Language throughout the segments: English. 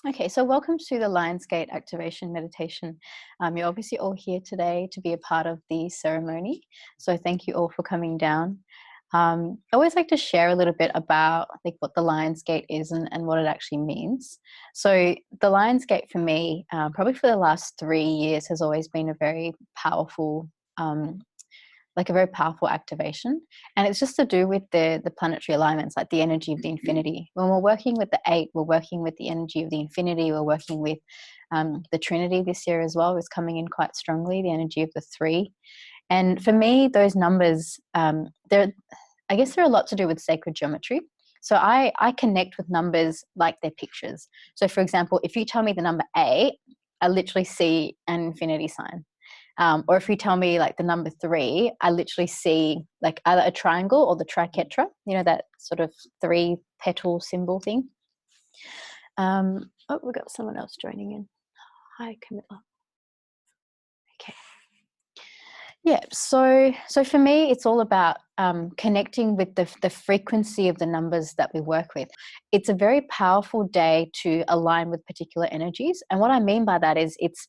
Okay, so welcome to the Lionsgate activation meditation. You're obviously all here today to be a part of the ceremony. So thank you all for coming down. I always like to share a little bit about what the Lionsgate is and what it actually means. So the Lionsgate for me, probably for the last 3 years, has always been a very powerful a very powerful activation. And it's just to do with the planetary alignments, like the energy of the infinity. When we're working with the 8, we're working with the energy of the infinity. We're working with the Trinity this year as well, is coming in quite strongly, the energy of the 3. And for me, those numbers, I guess they're a lot to do with sacred geometry. So I connect with numbers like they're pictures. So for example, if you tell me the number 8, I literally see an infinity sign. Or if you tell me like the number 3, I literally see like either a triangle or the triquetra, that sort of 3 petal symbol thing. Oh, we've got someone else joining in. Hi, Camilla. Okay. Yeah, so for me, it's all about connecting with the frequency of the numbers that we work with. It's a very powerful day to align with particular energies. And what I mean by that is it's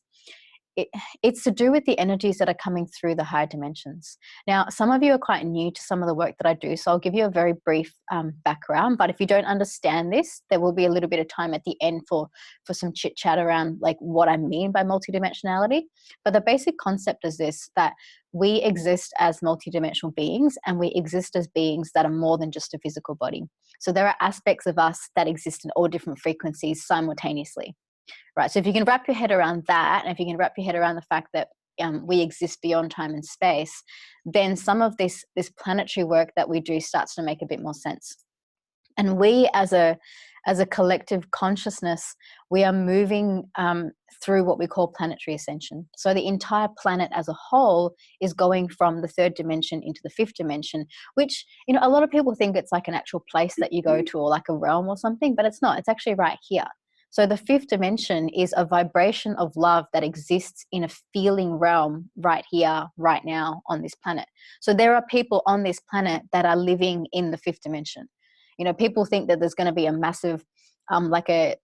to do with the energies that are coming through the higher dimensions. Now, some of you are quite new to some of the work that I do, so I'll give you a very brief background. But if you don't understand this, there will be a little bit of time at the end for some chit chat around like what I mean by multidimensionality. But the basic concept is this: that we exist as multidimensional beings, and we exist as beings that are more than just a physical body. So there are aspects of us that exist in all different frequencies simultaneously. Right. So if you can wrap your head around that, and if you can wrap your head around the fact that we exist beyond time and space, then some of this planetary work that we do starts to make a bit more sense. And we, as a collective consciousness, we are moving through what we call planetary ascension. So the entire planet as a whole is going from the 3rd dimension into the 5th dimension, which, a lot of people think it's like an actual place that you go to, or like a realm or something, but it's not. It's actually right here. So the 5th dimension is a vibration of love that exists in a feeling realm right here, right now on this planet. So there are people on this planet that are living in the 5th dimension. People think that there's going to be a massive, like a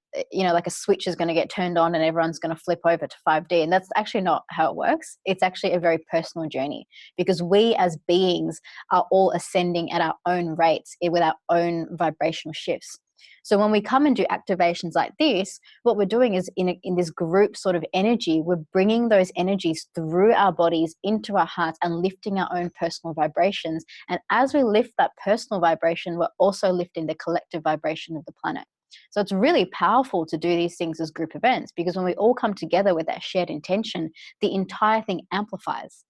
switch is going to get turned on and everyone's going to flip over to 5D. And that's actually not how it works. It's actually a very personal journey, because we as beings are all ascending at our own rates with our own vibrational shifts. So when we come and do activations like this, what we're doing is in this group sort of energy, we're bringing those energies through our bodies into our hearts and lifting our own personal vibrations. And as we lift that personal vibration, we're also lifting the collective vibration of the planet. So it's really powerful to do these things as group events, because when we all come together with that shared intention, the entire thing amplifies.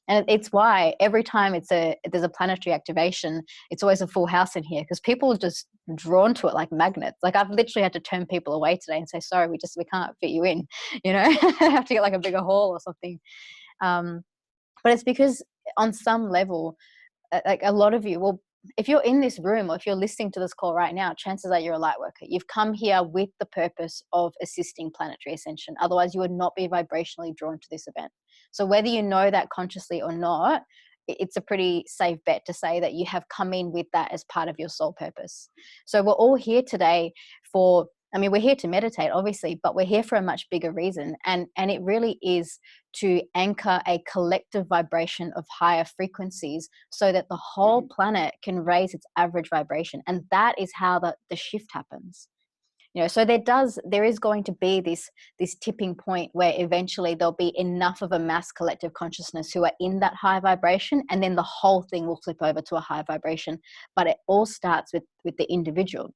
And it's why every time there's a planetary activation, it's always a full house in here, because people are just drawn to it like magnets. Like I've literally had to turn people away today and say, sorry, we can't fit you in, I have to get like a bigger hall or something. But it's because on some level, like a lot of you, well, if you're in this room or if you're listening to this call right now, chances are you're a light worker. You've come here with the purpose of assisting planetary ascension. Otherwise, you would not be vibrationally drawn to this event. So whether you know that consciously or not, it's a pretty safe bet to say that you have come in with that as part of your soul purpose. So we're all here today we're here to meditate, obviously, but we're here for a much bigger reason. And it really is to anchor a collective vibration of higher frequencies so that the whole planet can raise its average vibration. And that is how the shift happens. So there is going to be this tipping point where eventually there'll be enough of a mass collective consciousness who are in that high vibration, and then the whole thing will flip over to a high vibration. But it all starts with the individual.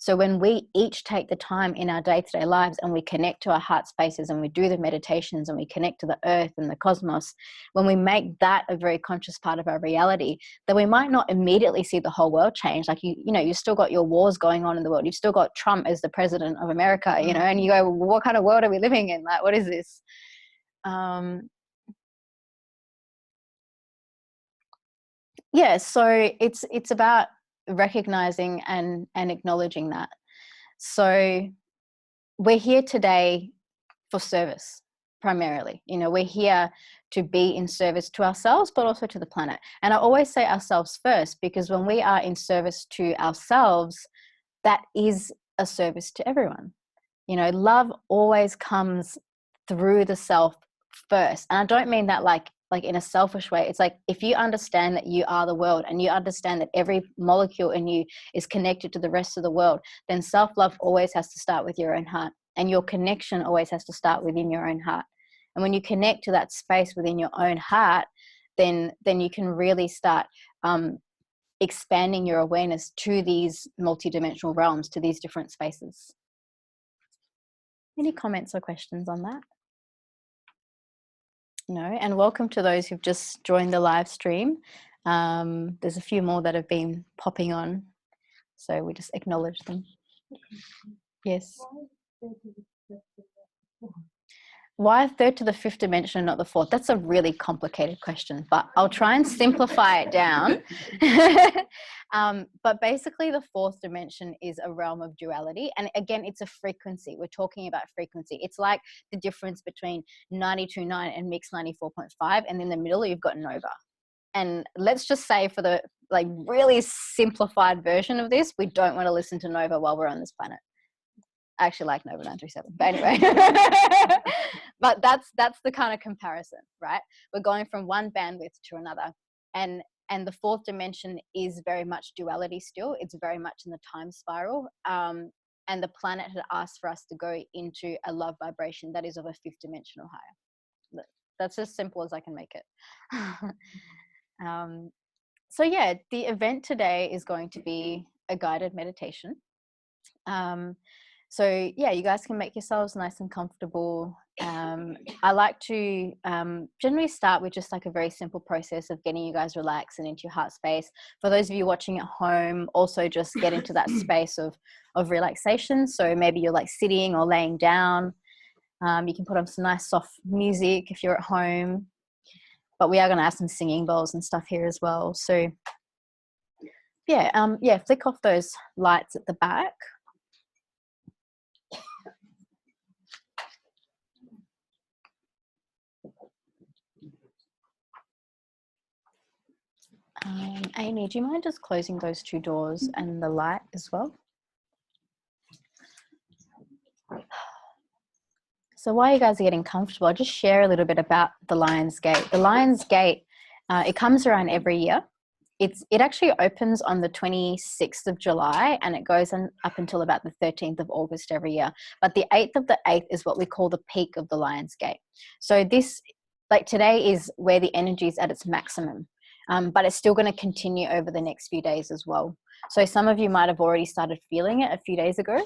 So when we each take the time in our day-to-day lives and we connect to our heart spaces and we do the meditations and we connect to the earth and the cosmos, when we make that a very conscious part of our reality, then we might not immediately see the whole world change. Like, you've still got your wars going on in the world. You've still got Trump as the president of America, and you go, well, what kind of world are we living in? Like, what is this? Yeah, so it's about recognizing and acknowledging that. So we're here today for service primarily. We're here to be in service to ourselves, but also to the planet. And I always say ourselves first, because when we are in service to ourselves, that is a service to everyone. You know, love always comes through the self first. And I don't mean that like in a selfish way. It's like, if you understand that you are the world and you understand that every molecule in you is connected to the rest of the world, then self-love always has to start with your own heart, and your connection always has to start within your own heart. And when you connect to that space within your own heart, then you can really start expanding your awareness to these multidimensional realms, to these different spaces. Any comments or questions on that? No. And welcome to those who've just joined the live stream. There's a few more that have been popping on, so we just acknowledge them. Yes. Why third to the fifth dimension, not the fourth? That's a really complicated question, but I'll try and simplify it down. But basically, the fourth dimension is a realm of duality. And again, it's a frequency. We're talking about frequency. It's like the difference between 92.9 and mix 94.5. And in the middle, you've got Nova. And let's just say, for the like really simplified version of this, we don't want to listen to Nova while we're on this planet. I actually like Nova 937, but anyway. But that's the kind of comparison, right? We're going from one bandwidth to another. And the fourth dimension is very much duality still. It's very much in the time spiral. And the planet had asked for us to go into a love vibration that is of a fifth dimensional higher. That's as simple as I can make it. So yeah, the event today is going to be a guided meditation. So yeah, you guys can make yourselves nice and comfortable. I like to generally start with just like a very simple process of getting you guys relaxed and into your heart space. For those of you watching at home, also just get into that space of relaxation. So maybe you're like sitting or laying down. You can put on some nice soft music if you're at home. But we are going to have some singing bowls and stuff here as well. So yeah, flick off those lights at the back. Amy, do you mind just closing those two doors and the light as well? So while you guys are getting comfortable, I'll just share a little bit about the Lion's Gate. The Lion's Gate, it comes around every year. It actually opens on the 26th of July and it goes on up until about the 13th of August every year. But the 8th of the 8th is what we call the peak of the Lion's Gate. So this, like today, is where the energy is at its maximum. But it's still going to continue over the next few days as well. So some of you might have already started feeling it a few days ago.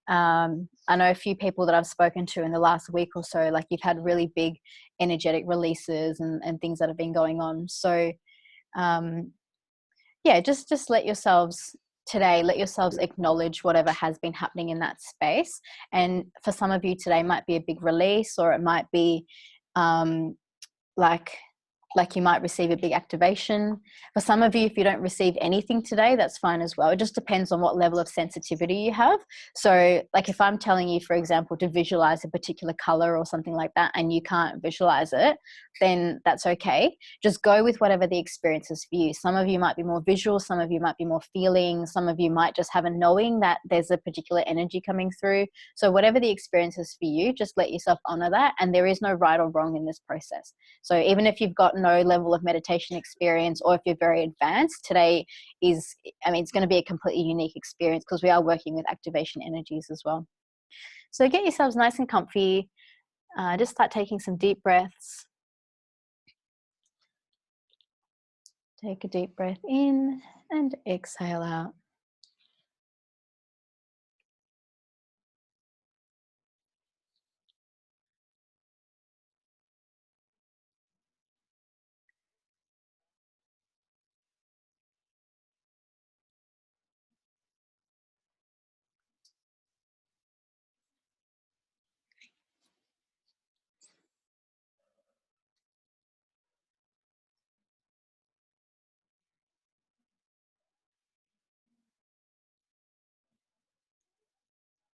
I know a few people that I've spoken to in the last week or so, like you've had really big energetic releases and things that have been going on. So yeah, just let yourselves acknowledge whatever has been happening in that space. And for some of you today might be a big release, or it might be like you might receive a big activation. For some of you, if you don't receive anything today, that's fine as well. It just depends on what level of sensitivity you have. So like if I'm telling you, for example, to visualize a particular color or something like that, and you can't visualize it, then that's okay. Just go with whatever the experience is for you. Some of you might be more visual, some of you might be more feeling, some of you might just have a knowing that there's a particular energy coming through. So whatever the experience is for you, just let yourself honor that. And there is no right or wrong in this process. So even if you've got no level of meditation experience, or if you're very advanced, today is, I mean, it's going to be a completely unique experience because we are working with activation energies as well. So get yourselves nice and comfy. Just start taking some deep breaths. Take a deep breath in and exhale out.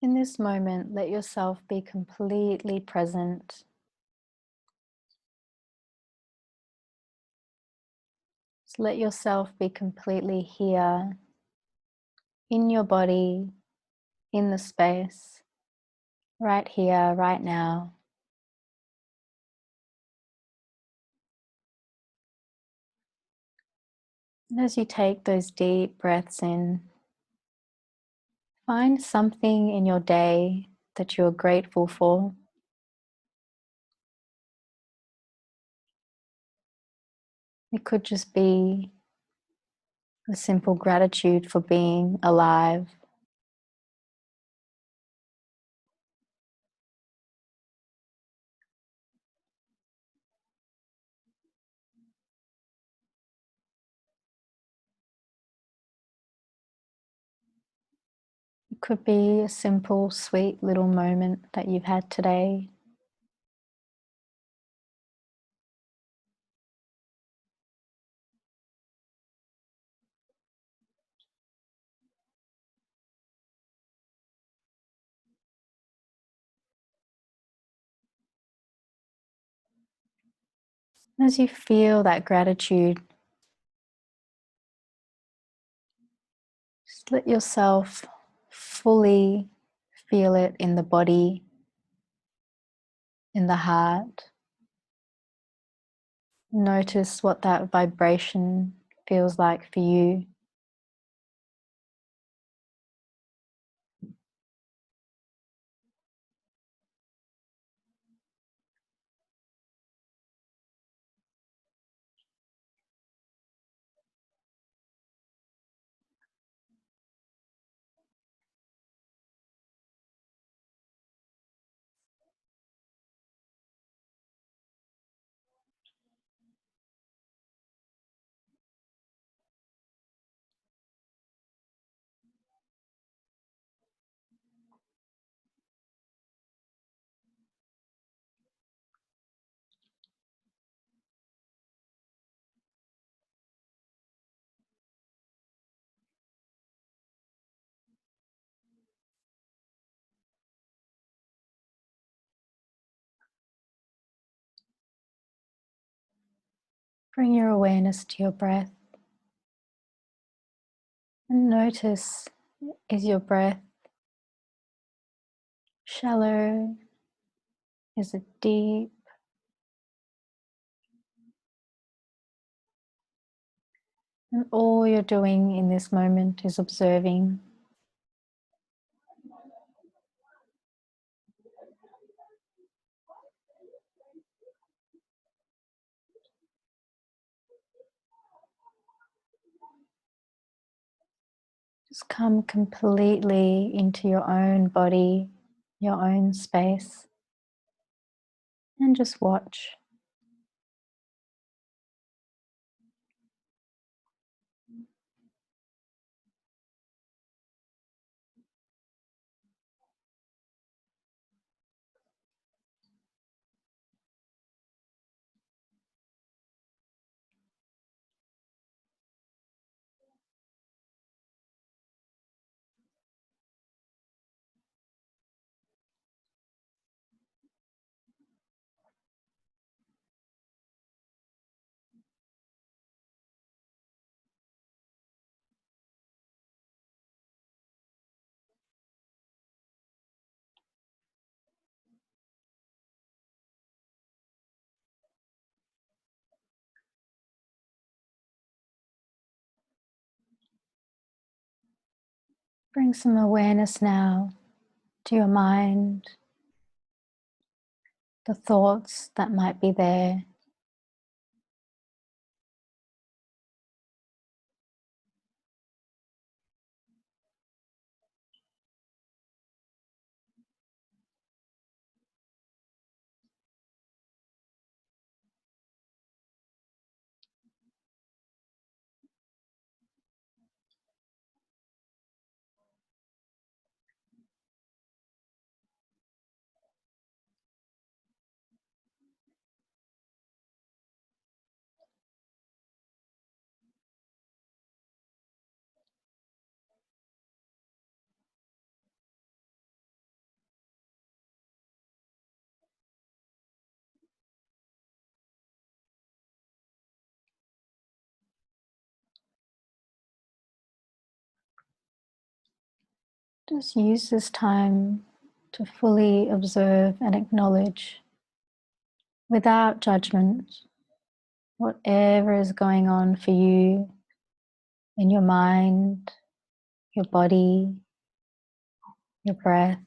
In this moment, let yourself be completely present. Just let yourself be completely here, in your body, in the space. right here, right now. And as you take those deep breaths in, find something in your day that you're grateful for. It could just be a simple gratitude for being alive. It could be a simple, sweet little moment that you've had today. As you feel that gratitude, just let yourself fully feel it in the body, in the heart. Notice what that vibration feels like for you. Bring your awareness to your breath and notice, is your breath shallow? Is it deep? And all you're doing in this moment is observing. Just come completely into your own body, your own space, and just watch. Bring some awareness now to your mind, the thoughts that might be there. Just use this time to fully observe and acknowledge without judgment whatever is going on for you in your mind, your body, your breath.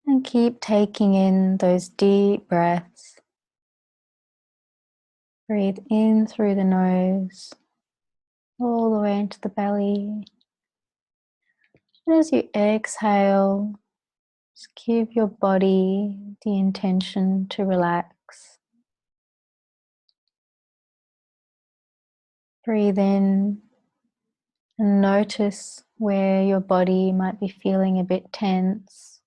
And keep taking in those deep breaths. Breathe in through the nose, all the way into the belly. And as you exhale, just give your body the intention to relax. Breathe in and notice where your body might be feeling a bit tense.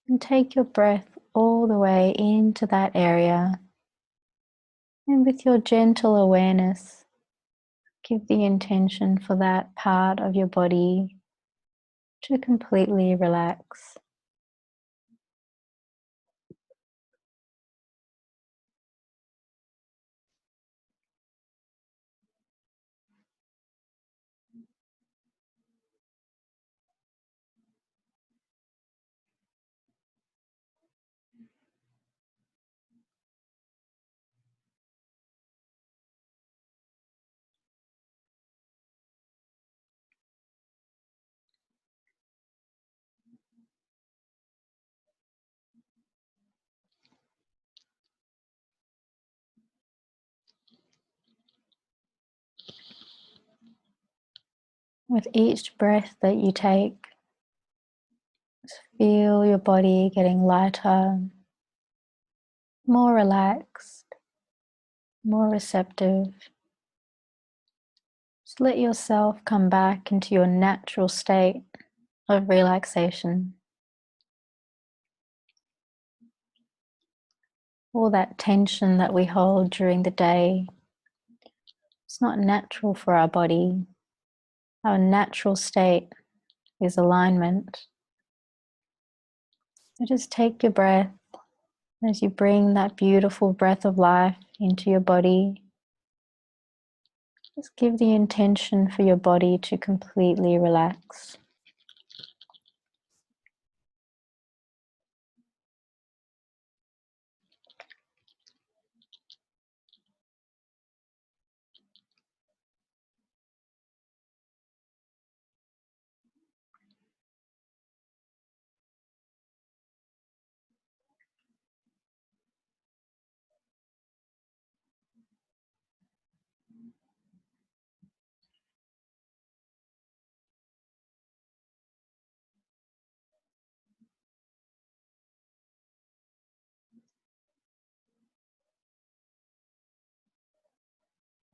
And take your breath all the way into that area. And with your gentle awareness, give the intention for that part of your body to completely relax. With each breath that you take, feel your body getting lighter, more relaxed, more receptive. Just let yourself come back into your natural state of relaxation. All that tension that we hold during the day, it's not natural for our body. Our natural state is alignment. So just take your breath as you bring that beautiful breath of life into your body. Just give the intention for your body to completely relax.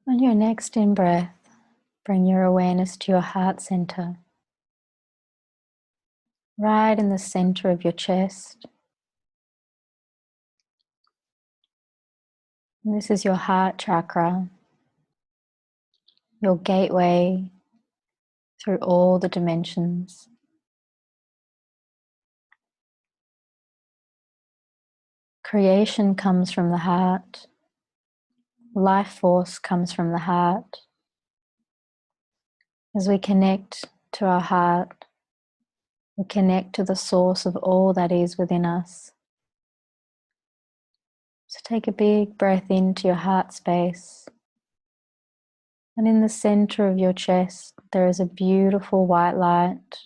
On your next in-breath, bring your awareness to your heart center, right in the center of your chest. And this is your heart chakra, your gateway through all the dimensions. Creation comes from the heart. Life force comes from the heart. As we connect to our heart, we connect to the source of all that is within us. So take a big breath into your heart space. And in the center of your chest, there is a beautiful white light.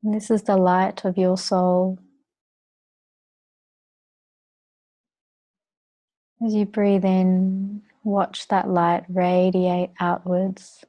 And this is the light of your soul. As you breathe in, watch that light radiate outwards.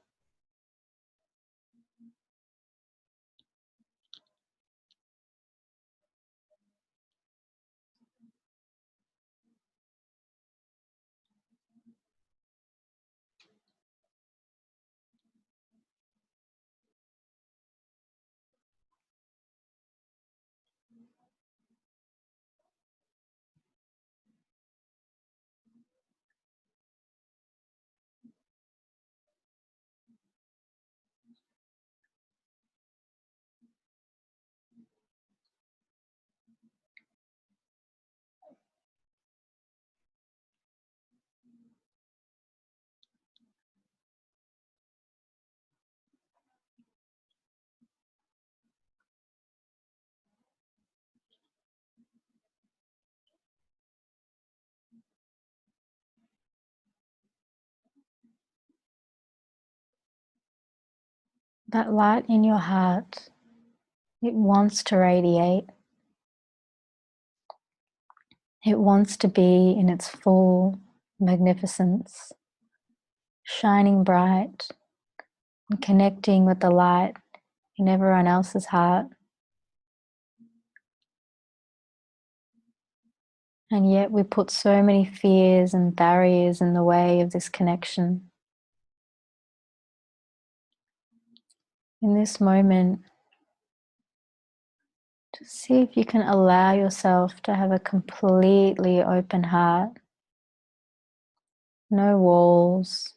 That light in your heart, it wants to radiate. It wants to be in its full magnificence, shining bright and connecting with the light in everyone else's heart. And yet we put so many fears and barriers in the way of this connection. In this moment, just see if you can allow yourself to have a completely open heart. No walls,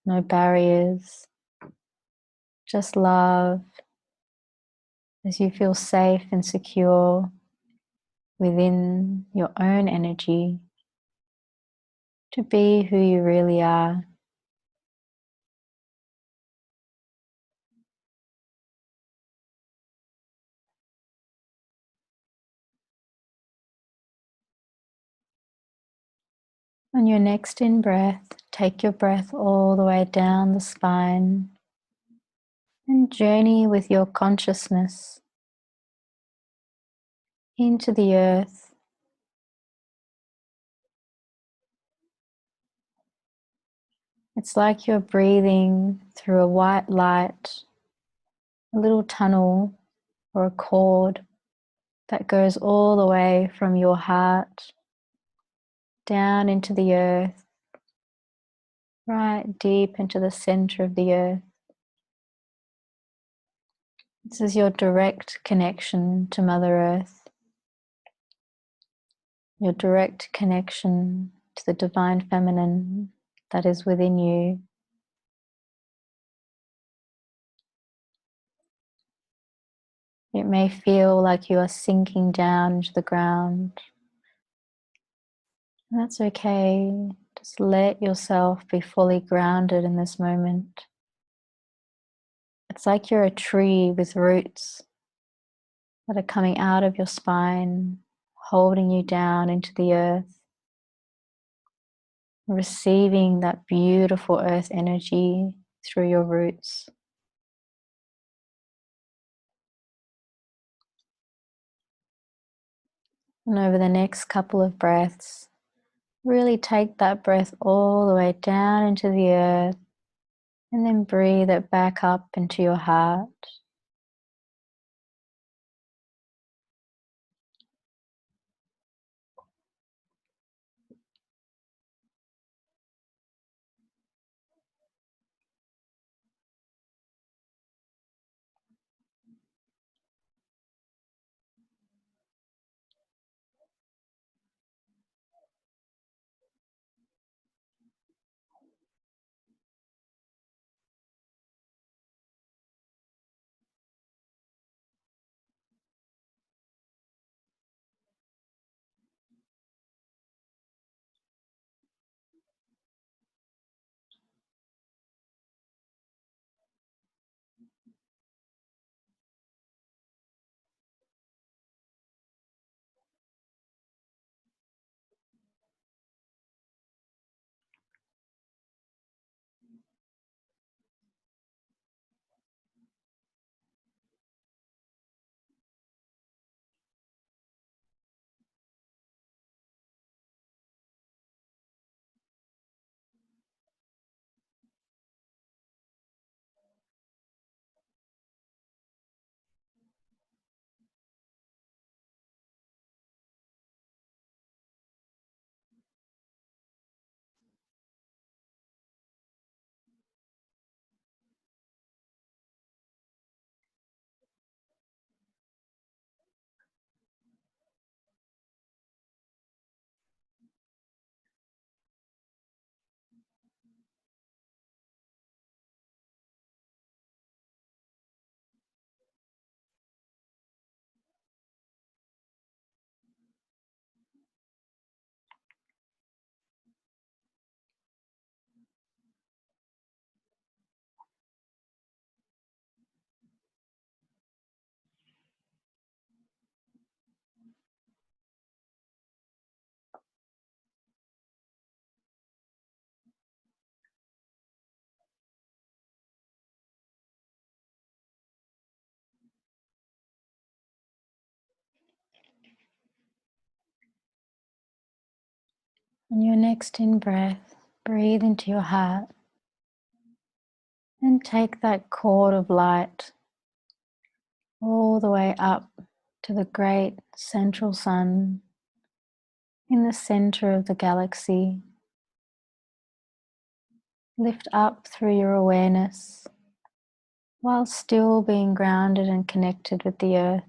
no barriers, just love as you feel safe and secure within your own energy to be who you really are. On your next in-breath, take your breath all the way down the spine and journey with your consciousness into the earth. It's like you're breathing through a white light, a little tunnel or a cord that goes all the way from your heart down into the earth, right deep into the center of the earth. This is your direct connection to Mother Earth, your direct connection to the Divine Feminine that is within you. It may feel like you are sinking down into the ground. That's okay. Just let yourself be fully grounded in this moment. It's like you're a tree with roots that are coming out of your spine, holding you down into the earth, receiving that beautiful earth energy through your roots. And over the next couple of breaths, really take that breath all the way down into the earth and then breathe it back up into your heart. On your next in-breath, breathe into your heart and take that cord of light all the way up to the great central sun in the center of the galaxy. Lift up through your awareness while still being grounded and connected with the earth.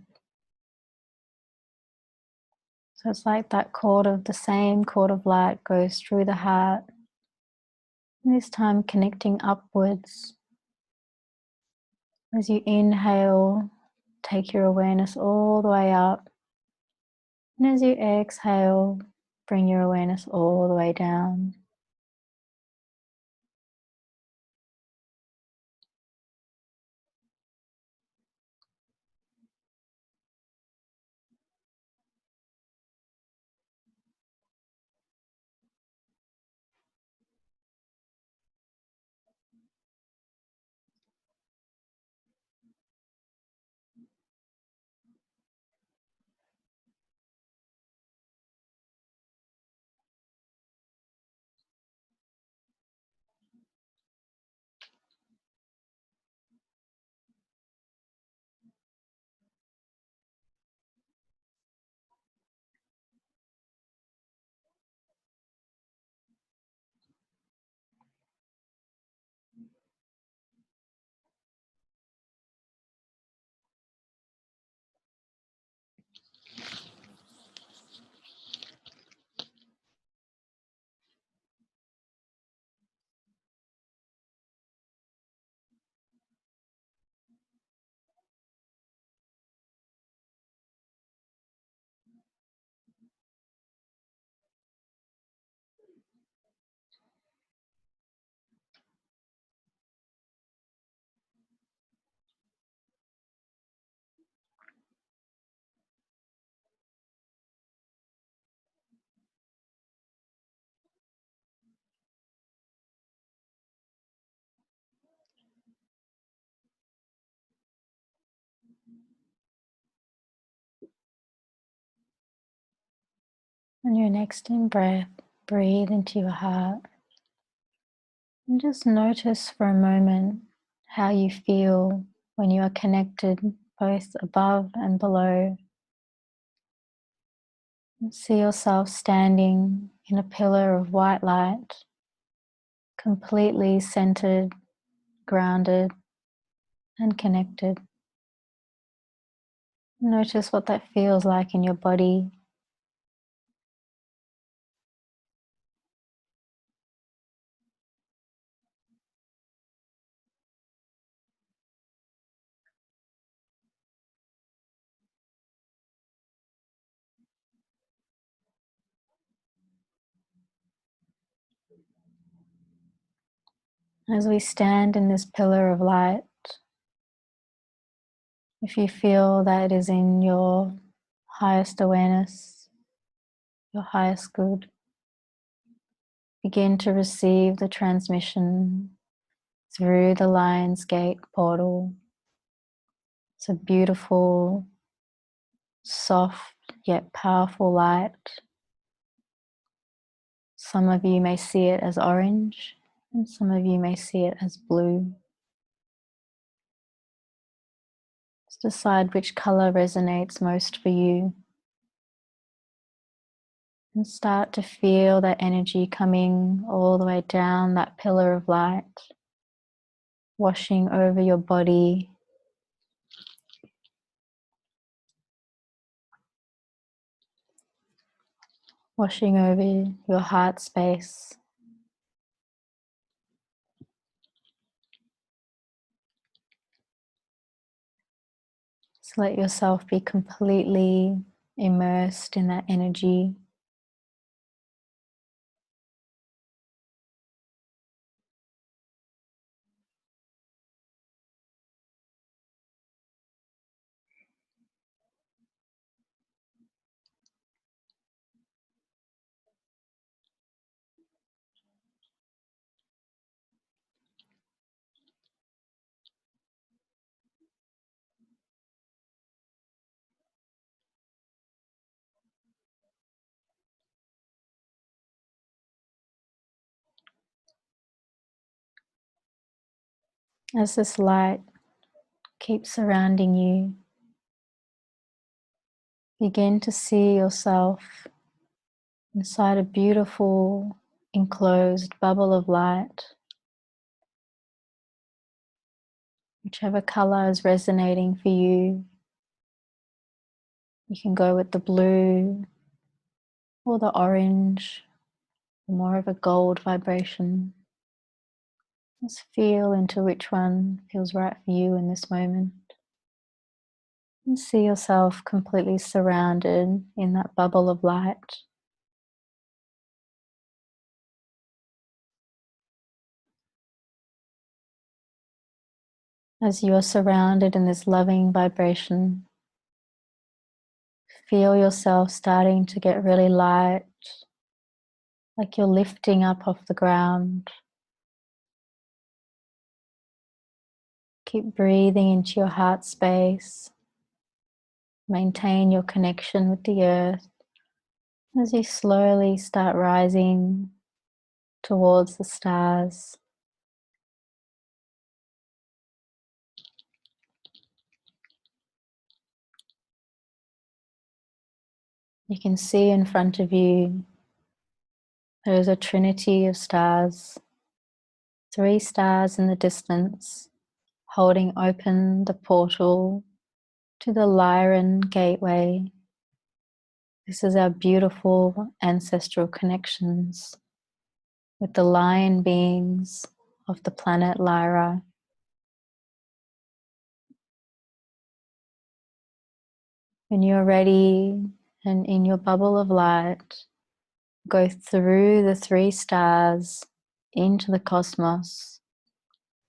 So it's like that the same cord of light goes through the heart, and this time connecting upwards. As you inhale, take your awareness all the way up, and as you exhale, bring your awareness all the way down. On your next in-breath, breathe into your heart and just notice for a moment how you feel when you are connected both above and below. See yourself standing in a pillar of white light, completely centered, grounded, and connected. Notice what that feels like in your body. As we stand in this pillar of light, if you feel that it is in your highest awareness, your highest good, begin to receive the transmission through the Lion's Gate portal. It's a beautiful, soft yet powerful light. Some of you may see it as orange, and some of you may see it as blue. Just decide which color resonates most for you. And start to feel that energy coming all the way down that pillar of light, washing over your body, washing over your heart space. So let yourself be completely immersed in that energy. As this light keeps surrounding you, begin to see yourself inside a beautiful enclosed bubble of light. Whichever color is resonating for you, you can go with the blue or the orange, or more of a gold vibration. Just feel into which one feels right for you in this moment. And see yourself completely surrounded in that bubble of light. As you are surrounded in this loving vibration, feel yourself starting to get really light, like you're lifting up off the ground. Keep breathing into your heart space. Maintain your connection with the earth as you slowly start rising towards the stars. You can see in front of you there is a trinity of stars, 3 stars in the distance, holding open the portal to the Lyran gateway. This is our beautiful ancestral connections with the lion beings of the planet Lyra. When you're ready and in your bubble of light, go through the 3 stars into the cosmos,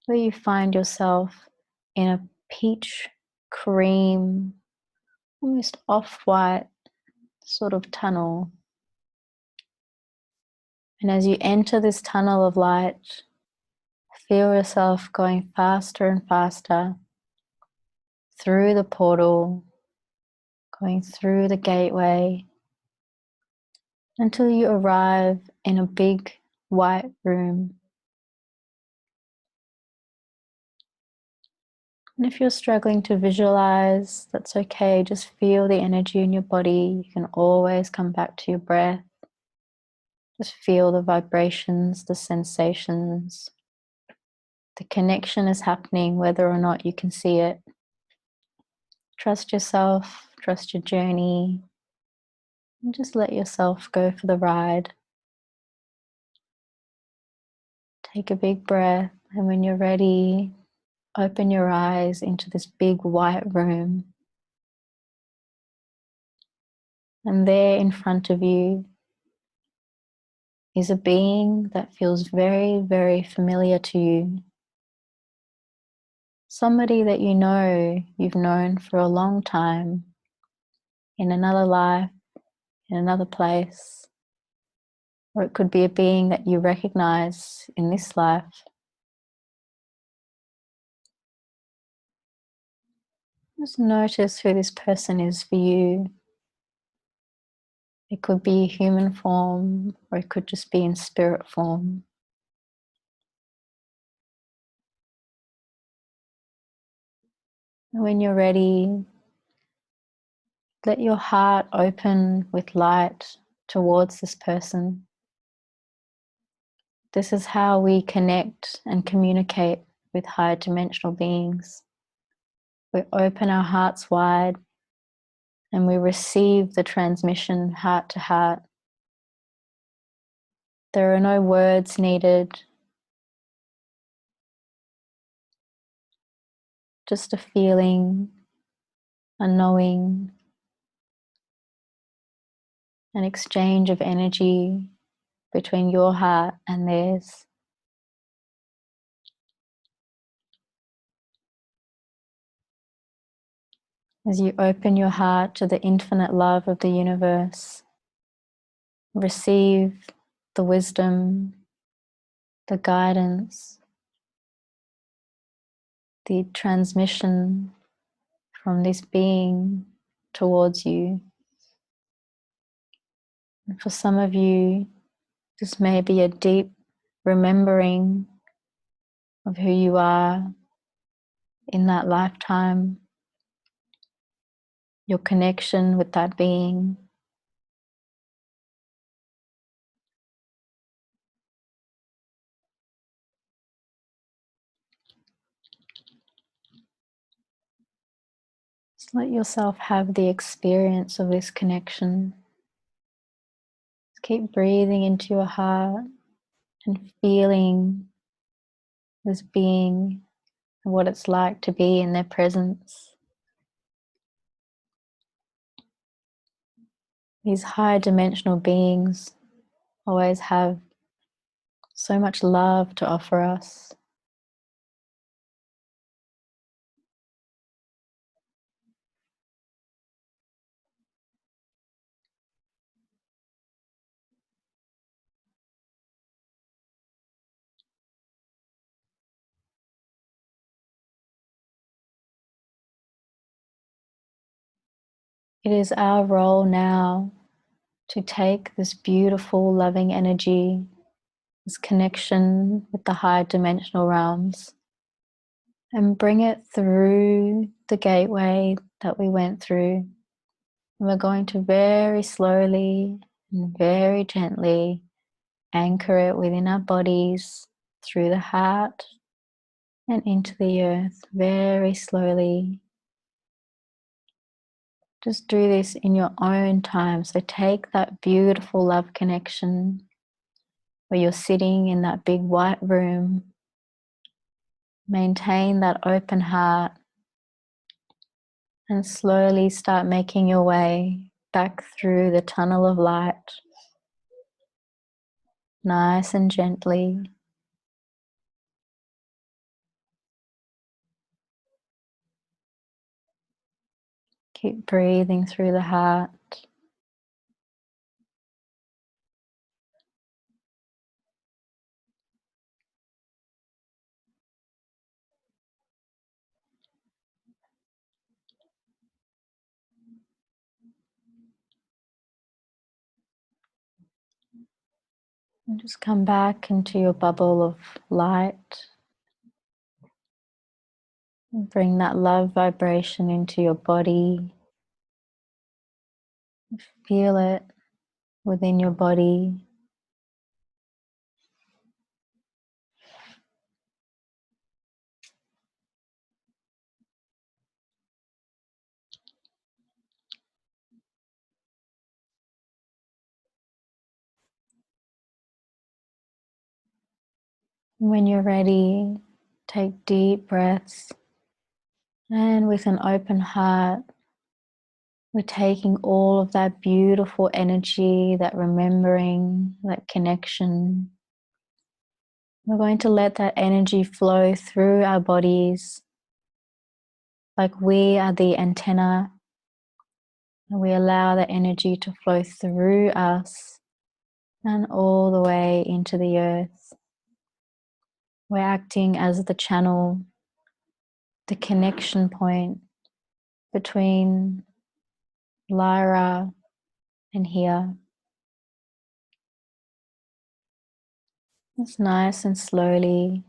where you find yourself in a peach cream, almost off-white sort of tunnel. And as you enter this tunnel of light, feel yourself going faster and faster through the portal, going through the gateway, until you arrive in a big white room. And if you're struggling to visualize, that's okay. Just feel the energy in your body. You can always come back to your breath. Just feel the vibrations, the sensations. The connection is happening whether or not you can see it. Trust yourself, trust your journey, and just let yourself go for the ride. Take a big breath, and when you're ready, open your eyes into this big white room. And there in front of you is a being that feels very, very familiar to you. Somebody that you know you've known for a long time, in another life, in another place. Or it could be a being that you recognize in this life. Just notice who this person is for you. It could be human form, or it could just be in spirit form. And when you're ready, let your heart open with light towards this person. This is how we connect and communicate with higher dimensional beings. We open our hearts wide and we receive the transmission heart to heart. There are no words needed, just a feeling, a knowing, an exchange of energy between your heart and theirs. As you open your heart to the infinite love of the universe, receive the wisdom, the guidance, the transmission from this being towards you. And for some of you, this may be a deep remembering of who you are, in that lifetime, your connection with that being. Just let yourself have the experience of this connection. Just keep breathing into your heart and feeling this being and what it's like to be in their presence. These higher dimensional beings always have so much love to offer us. It is our role now to take this beautiful, loving energy, this connection with the higher dimensional realms, and bring it through the gateway that we went through. And we're going to very slowly and very gently anchor it within our bodies, through the heart and into the earth, very slowly. Just do this in your own time. So take that beautiful love connection where you're sitting in that big white room. Maintain that open heart and slowly start making your way back through the tunnel of light, nice and gently. Keep breathing through the heart. And just come back into your bubble of light. And bring that love vibration into your body. Feel it within your body. When you're ready, take deep breaths, and with an open heart, we're taking all of that beautiful energy, that remembering, that connection. We're going to let that energy flow through our bodies like we are the antenna, and we allow the energy to flow through us and all the way into the earth. We're acting as the channel, the connection point between Lyra and here. It's nice and slowly.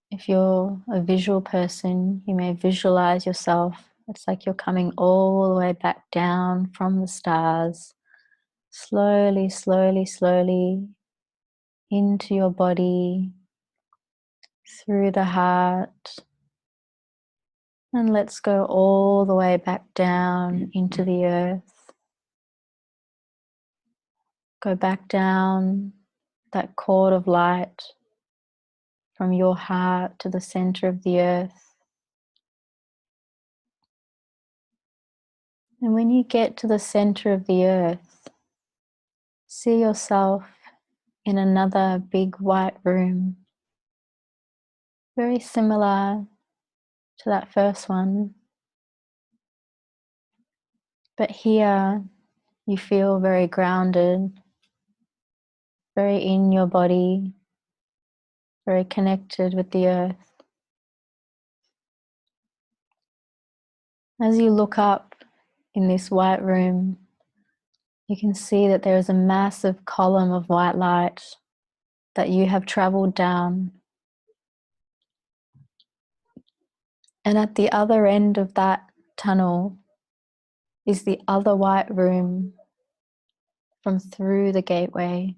If you're a visual person, you may visualize yourself. It's like you're coming all the way back down from the stars, slowly, slowly, slowly into your body, through the heart. And let's go all the way back down into the earth. Go back down that cord of light from your heart to the center of the earth. And when you get to the center of the earth, see yourself in another big white room, very similar to that first one. But here you feel very grounded, very in your body, very connected with the earth. As you look up in this white room, you can see that there is a massive column of white light that you have traveled down. And at the other end of that tunnel is the other white room from through the gateway.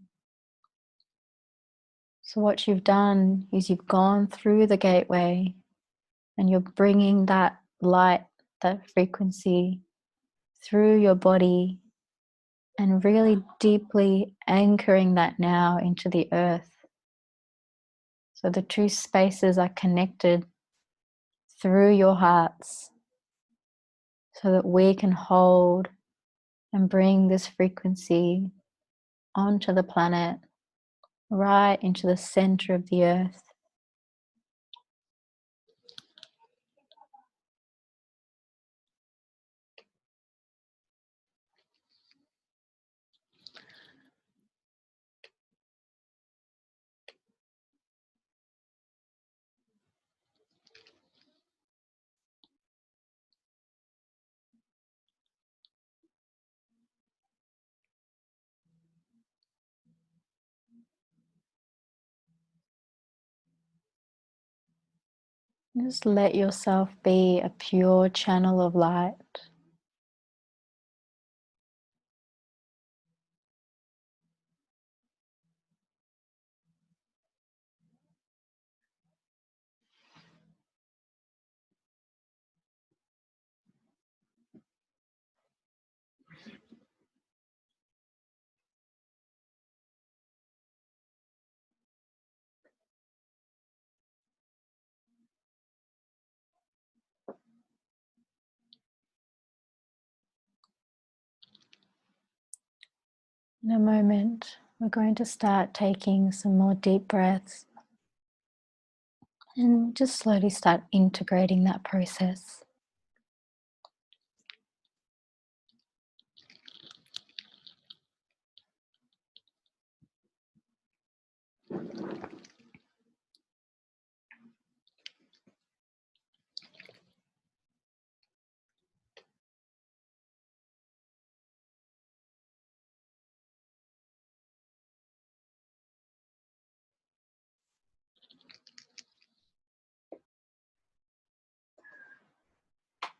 So what you've done is you've gone through the gateway and you're bringing that light, that frequency through your body and really deeply anchoring that now into the earth. So the two spaces are connected through your hearts so that we can hold and bring this frequency onto the planet, right into the center of the earth. Just let yourself be a pure channel of light. In a moment, we're going to start taking some more deep breaths and just slowly start integrating that process.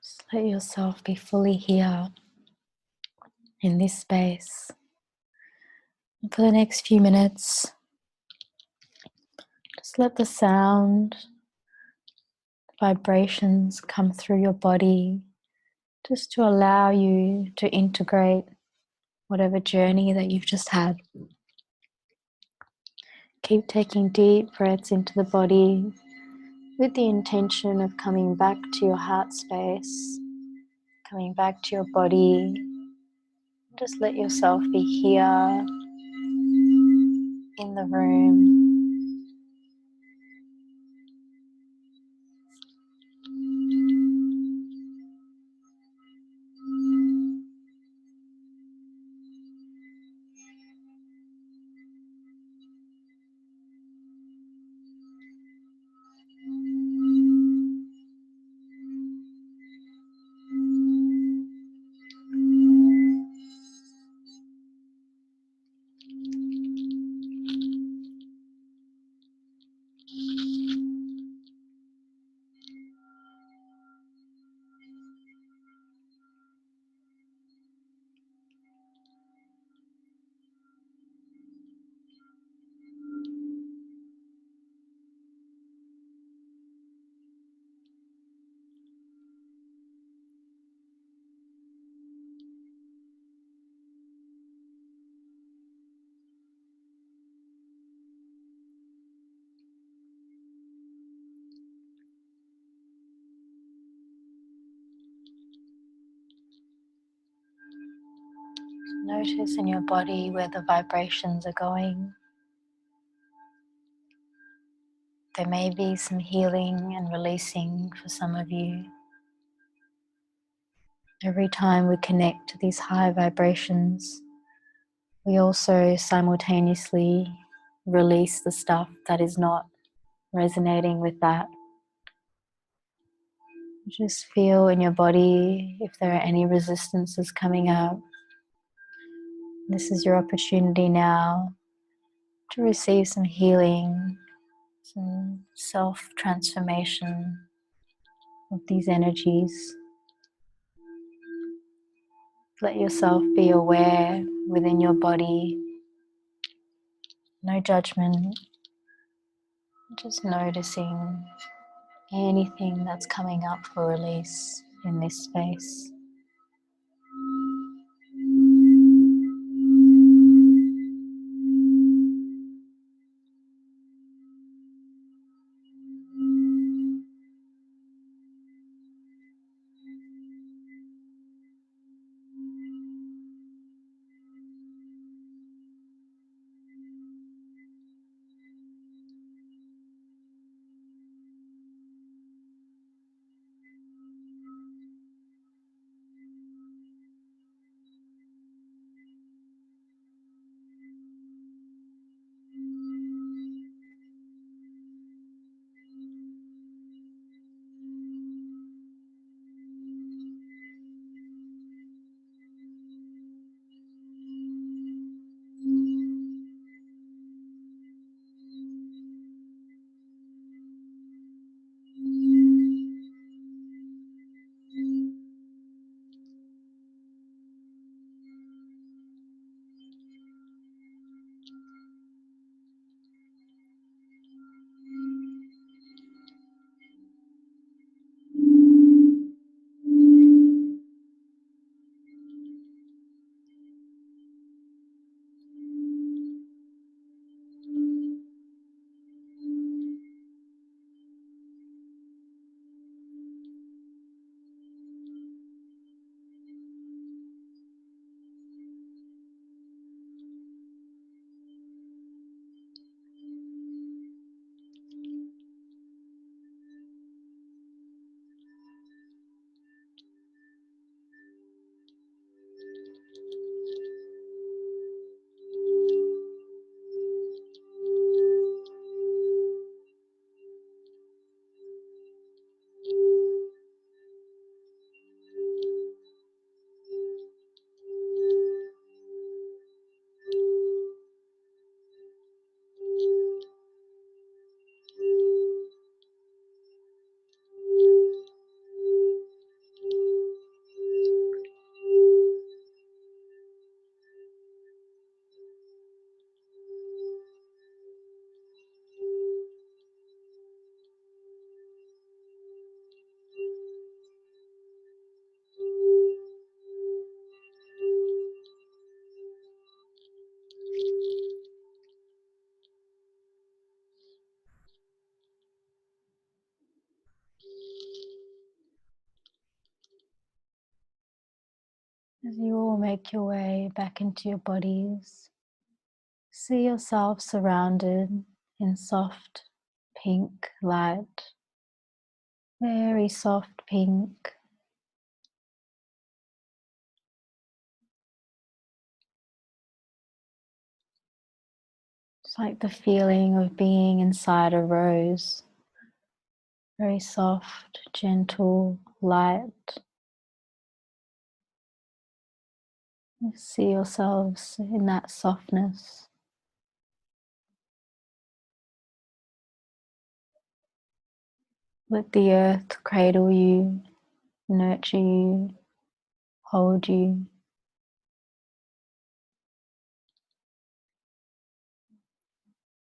Just let yourself be fully here in this space. And for the next few minutes, just let the sound, vibrations come through your body, just to allow you to integrate whatever journey that you've just had. Keep taking deep breaths into the body with the intention of coming back to your heart space, coming back to your body. Just let yourself be here in the room. Notice in your body where the vibrations are going. There may be some healing and releasing for some of you. Every time we connect to these high vibrations, we also simultaneously release the stuff that is not resonating with that. Just feel in your body if there are any resistances coming up. This is your opportunity now to receive some healing, some self-transformation of these energies. Let yourself be aware within your body, no judgment, just noticing anything that's coming up for release in this space. As you all make your way back into your bodies, see yourself surrounded in soft pink light, very soft pink. It's like the feeling of being inside a rose, very soft, gentle, light. See yourselves in that softness. Let the earth cradle you, nurture you, hold you.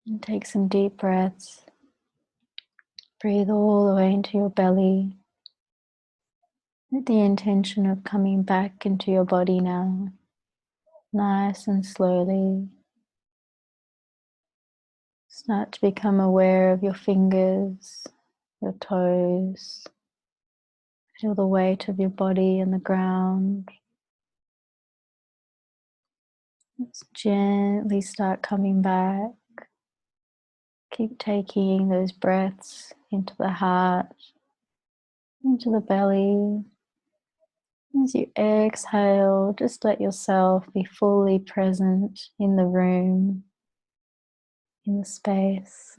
And take some deep breaths. Breathe all the way into your belly with the intention of coming back into your body now, nice and slowly. Start to become aware of your fingers, your toes. Feel the weight of your body on the ground. Let's gently start coming back. Keep taking those breaths into the heart, into the belly. As you exhale, just let yourself be fully present in the room, in the space.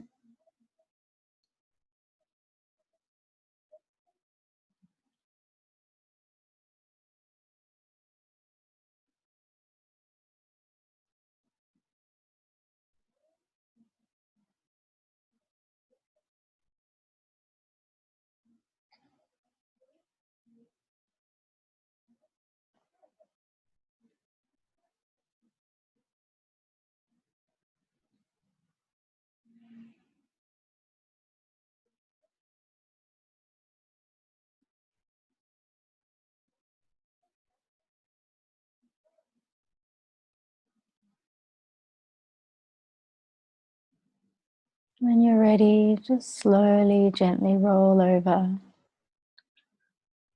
When you're ready, just slowly, gently roll over.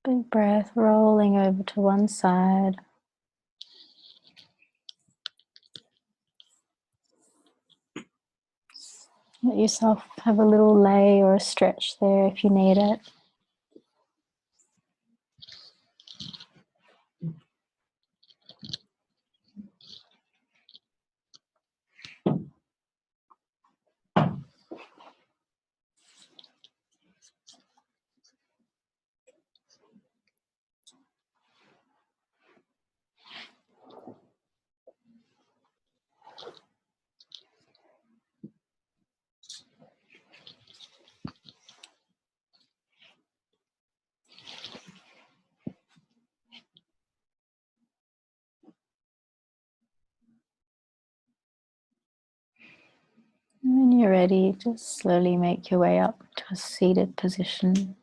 Big breath, rolling over to one side. Let yourself have a little lay or a stretch there if you need it. And when you're ready, just slowly make your way up to a seated position.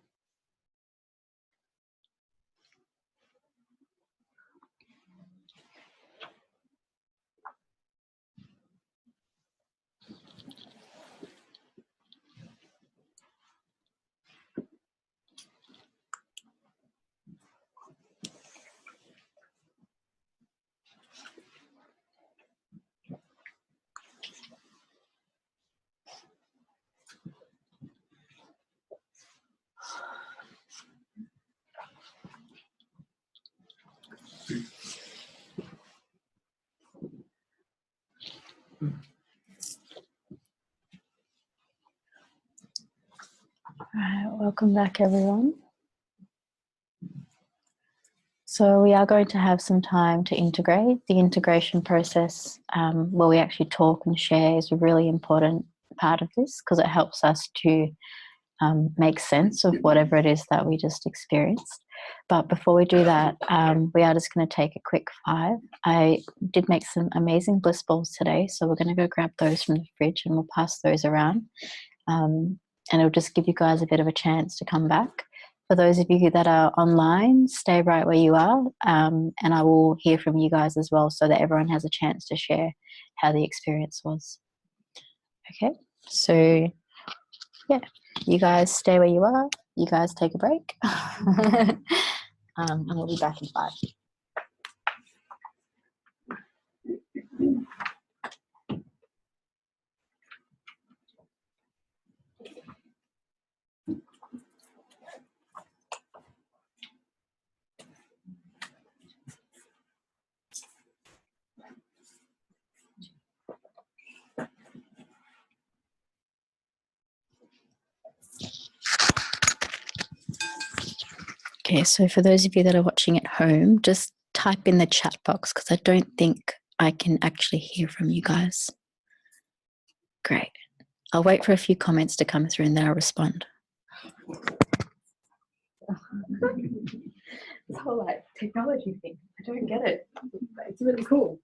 Alright, welcome back everyone. So we are going to have some time to integrate. The integration process where we actually talk and share is a really important part of this because it helps us to make sense of whatever it is that we just experienced. But before we do that, we are just going to take a quick 5. I did make some amazing bliss balls today, so we're going to go grab those from the fridge and we'll pass those around. And it'll just give you guys a bit of a chance to come back. For those of you that are online, stay right where you are, and I will hear from you guys as well so that everyone has a chance to share how the experience was. Okay, so yeah, you guys stay where you are, you guys take a break, and we'll be back in 5. Okay, so for those of you that are watching at home, just type in the chat box because I don't think I can actually hear from you guys. Great. I'll wait for a few comments to come through and then I'll respond. This whole like technology thing, I don't get it. It's really cool.